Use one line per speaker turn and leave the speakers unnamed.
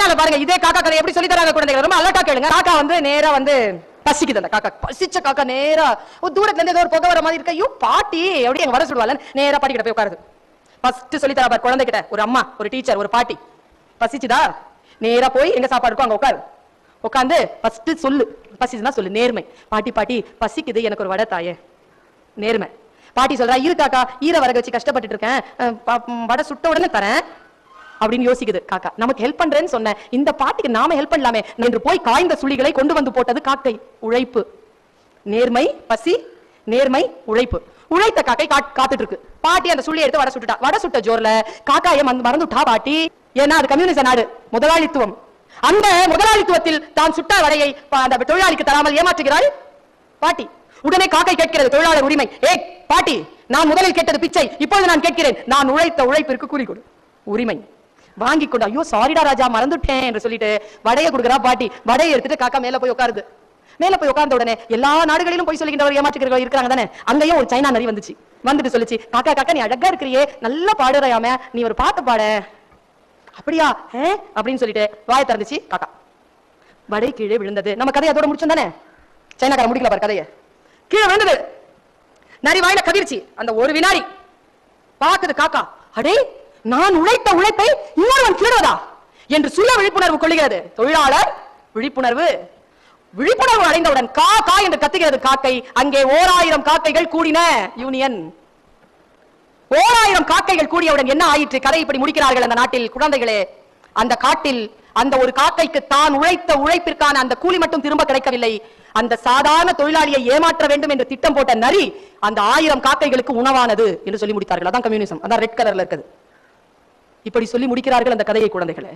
சொல்றாங்க பாருங்க, இதே காக்கா கதை எப்படி சொல்லி தராங்க குழந்தைகள், ரொம்ப அலர்ட்டா கேளுங்க. காக்கா வந்து நேரா வந்து பசிக்குது. அந்த காக்கா பசிச்ச காக்கா நேரா ஒரு தூரத்துல இருந்து ஏதோ ஒரு புகை வர மாதிரி இருக்கு. ஐயோ பாட்டி எப்படி எங்க வர சொல்லுவாங்க, நேரா பாட்டி கிட்ட போய் உட்காருது. ஃபர்ஸ்ட் சொல்லி தரா பாரு குழந்தைகிட்ட, ஒரு அம்மா, ஒரு டீச்சர், ஒரு பாட்டி. பசிச்சுதா, நேரா போய் எங்க சாப்பாடு இருக்கோ அங்க உட்காரு. உட்காந்து ஃபர்ஸ்ட் சொல்லு, பசிச்சுனா சொல்லு, நேர்மை. பாட்டி பாட்டி பசிக்குது, எனக்கு ஒரு வடை தாயே. நேர்மை. பாட்டி சொல்றா, இரு காக்கா, ஈர வரக வச்சு கஷ்டப்பட்டு இருக்கேன், வடை சுட்ட உடனே தரேன் அப்படின்னு யோசிக்குது காக்கா. நமக்கு ஹெல்ப் பண்றேன்னு சொன்ன இந்த பாட்டிக்கு நாம ஹெல்ப் பண்ணலாமே என்று போய் காய்ந்த சுளிகளை கொண்டு வந்து போட்டது காக்கை. உழைப்பு, நேர்மை, பசி, நேர்மை, உழைப்பு. உழைத்த காக்கை காத்துட்டு இருக்கு. பாட்டி அந்த சுள்ளி எடுத்து வடை சுட்டுட்டா. வடை சுட்ட ஜோர்ல காக்காயை மறந்துட்டா பாட்டி. ஏன்னா அது கம்யூனிச நாடு, முதலாளித்துவம். அந்த முதலாளித்துவத்தில் தான் சுட்ட வடையை அந்த தொழிலாளிக்கு தராமல் ஏமாற்றுகிறாள் பாட்டி. உடனே காக்கை கேட்கிறது, தொழிலாளர் உரிமை. ஏய் பாட்டி, நான் முதலில் கேட்டது பிச்சை, இப்பொழுது நான் கேட்கிறேன், நான் உழைத்த உழைப்பிற்கு கூலி கொடு. உரிமை வாங்கி கொண்டு, ஐயோ சாரிடா ராஜா மறந்துட்டேன் என்று சொல்லிட்டு வடையை கொடுக்குறா பாட்டி. வடையை எடுத்துட்டு காக்கா மேல போய் உட்காருது. மேல போய் உட்கார்ந்த உடனே எல்லா நாடுகளிலும் போய் சொல்லுகின்றவர் ஏமாற்றுகிறவர்கள் இருக்காங்க தானே, அங்கேயும் ஒரு சைனா நரி வந்துச்சு. வந்துட்டு சொல்லிச்சு, காக்கா காக்கா நீ அழகா இருக்கிறியே, நல்லா பாடுறாயாம, நீ ஒரு பாட்டு பாட. அப்படியா அப்படின்னு சொல்லிட்டு வாயை திறந்துச்சு காக்கா. வடை கீழே விழுந்தது. நம்ம கதையை அதோட முடிச்சோம் தானே, சைனாக்கார முடிக்கல பாரு கதையை. கீழே விழுந்தது, நரி வாயில கதிர்ச்சி. அந்த ஒரு வினாடி பாக்குது காக்கா, அடே நான் உழைத்த உழைப்பை இன்னொருவன் திருடுவதா என்று சுய விழிப்புணர்வு கொள்கிறது. தொழிலாளர் விழிப்புணர்வு. விழிப்புணர்வு அடைந்தவுடன் கா கா என்று கத்துகிறது காக்கை. அங்கே 1000 காக்கைகள் கூடின யூனியன். 1000 காக்கைகள் கூடியவுடன் என்ன ஆயிற்று? கதை இப்படி முடிக்கிறார்கள் அந்த நாட்டில். குழந்தைகளே, அந்த காட்டில் அந்த ஒரு காக்கைக்கு தான் உழைத்த உழைப்பிற்கான அந்த கூலி மட்டும் திரும்ப கிடைக்கவில்லை. அந்த சாதாரண தொழிலாளியை ஏமாற்ற வேண்டும் என்று திட்டம் போட்ட நரி அந்த 1000 காக்கைகளுக்கு உணவானது என்று சொல்லி முடித்தார்கள். அதான் கம்யூனிசம். அதான் ரெட் கலர்ல இருக்குது. இப்படி சொல்லி முடிக்கிறார்கள் அந்த கதையை குழந்தைகளே.